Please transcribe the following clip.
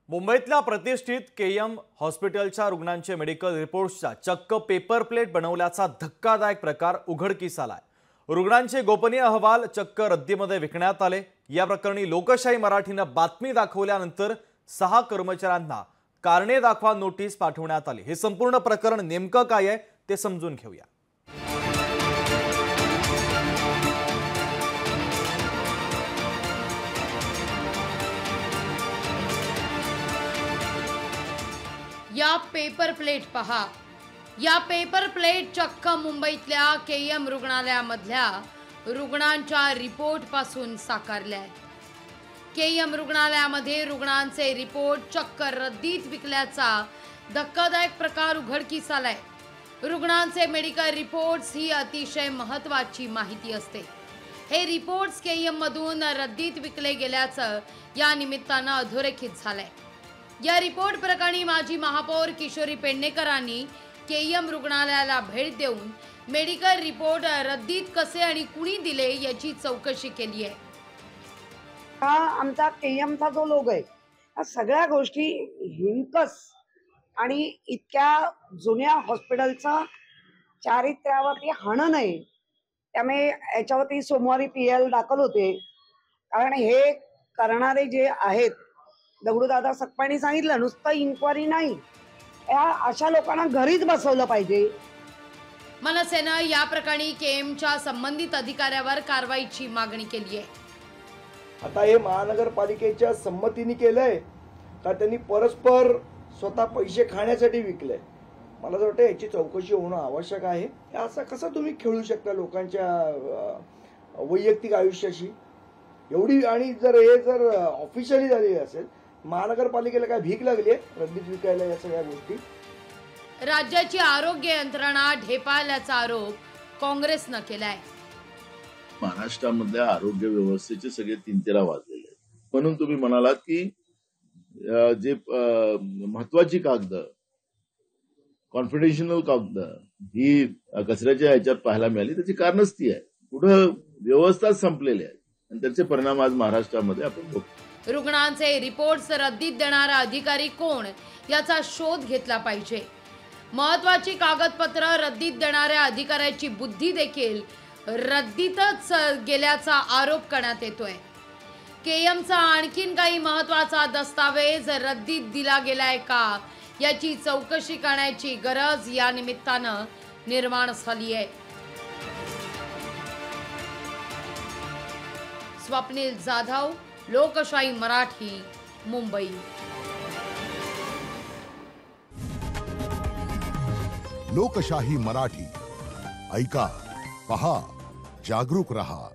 मुंबईतल्या प्रतिष्ठित केएम हॉस्पिटलच्या रुग्णांचे मेडिकल रिपोर्ट्सचा चक्क पेपर प्लेट बनवल्याचा धक्कादायक प्रकार उघडकीस आलाय। रुग्णांचे गोपनीय अहवाल चक्क रद्दीमध्ये विकण्यात आले। या प्रकरणी लोकशाही मराठीने बातमी दाखवल्यानंतर 6 कर्मचाऱ्यांना कारणे दाखवा नोटीस पाठवण्यात आली। हे संपूर्ण प्रकरण नेमकं काय आहे ते समजून घेऊया। या पेपर प्लेट पहा। या पेपर प्लेट चक्क मुंबईतल्या केएम रुग्णालयामधल्या रुग्णांच्या रिपोर्ट पासून साकारल्या आहेत। केएम रुग्णालयामध्ये रुग्णांचे रिपोर्ट चक्क रद्दीत विकल्याचा धक्कादायक प्रकार उघडकीस आलाय। रुग्णांचे मेडिकल रिपोर्ट्स ही अतिशय महत्त्वाची माहिती असते। हे रिपोर्ट्स केएम मधून रद्दीत विकले गेल्याचं या निमित्तानं अधोरेखित झालंय। या रिपोर्ट प्रकरणी माजी महापौर किशोरी पेडणेकरांनी केएम रुग्णालयाला भेट देऊन मेडिकल रिपोर्ट रद्दीत कसे आणि कुणी दिले याची चौकशी केली आहे। हा आमचा केएमचा जो लोगो आहे या सगळ्या गोष्टी हिंकस आणि इतक्या जुन्या हॉस्पिटलचा चारित्र्यावरती हाणं नाही, त्यामुळे याच्यावरती सोमवारी पीएल दाखल होते। कारण हे करणारे जे आहेत दगडूदादा सकपाणी सांगितलं नुसतं इन्क्वायरी नाही, या अशा लोकांना घरीच बसवलं पाहिजे। मनसेनं या प्रकरणी केएमच्या संबंधित अधिकाऱ्यावर कारवाईची मागणी केली आहे। आता हे महानगरपालिकेच्या संमतीने केलंय का त्यांनी परस्पर स्वतः पैसे खाण्यासाठी विकलंय? मला तर वाटतं याची चौकशी होणं आवश्यक आहे। असं कसं तुम्ही खेळू शकता लोकांच्या वैयक्तिक आयुष्याशी एवढी? आणि जर ऑफिशियली झाली असेल, महानगरपालिकेला काय भीक लागली आहे रद्दीत विकायला या सगळ्या गोष्टी? राज्याची आरोग्य यंत्रणा ढेपाळल्याचा आरोप काँग्रेसनं केलाय। महाराष्ट्रामधल्या आरोग्य व्यवस्थेचे सगळे तीनतेरा वाजलेले आहेत। म्हणून तुम्ही म्हणालात की जे महत्वाची कागद, कॉन्फिडेन्शियल कागद ही कचऱ्याच्या ह्याच्यात पाहायला मिळाली, त्याची कारणच ती आहे। पुढे व्यवस्था संपलेली आहे आणि त्याचे परिणाम आज महाराष्ट्रामध्ये आपण बघतो। रुग्णांचे रिपोर्ट्स रद्दीत देणारा अधिकारी कोण याचा शोध घेतला पाहिजे। महत्वाची कागदपत्र रद्दीत देणाऱ्या अधिकाऱ्याची बुद्धी देखील रद्दीतच गेल्याचा आरोप करण्यात येतोय। केएमचा आणखीन काही महत्वाचा दस्तावेज रद्दीत दिला गेलाय का याची चौकशी करण्याची गरज या निमित्तानं निर्माण झाली आहे। स्वप्नील जाधव, लोकशाही मराठी, मुंबई। लोकशाही मराठी ऐका, पहा, जागरूक रहा।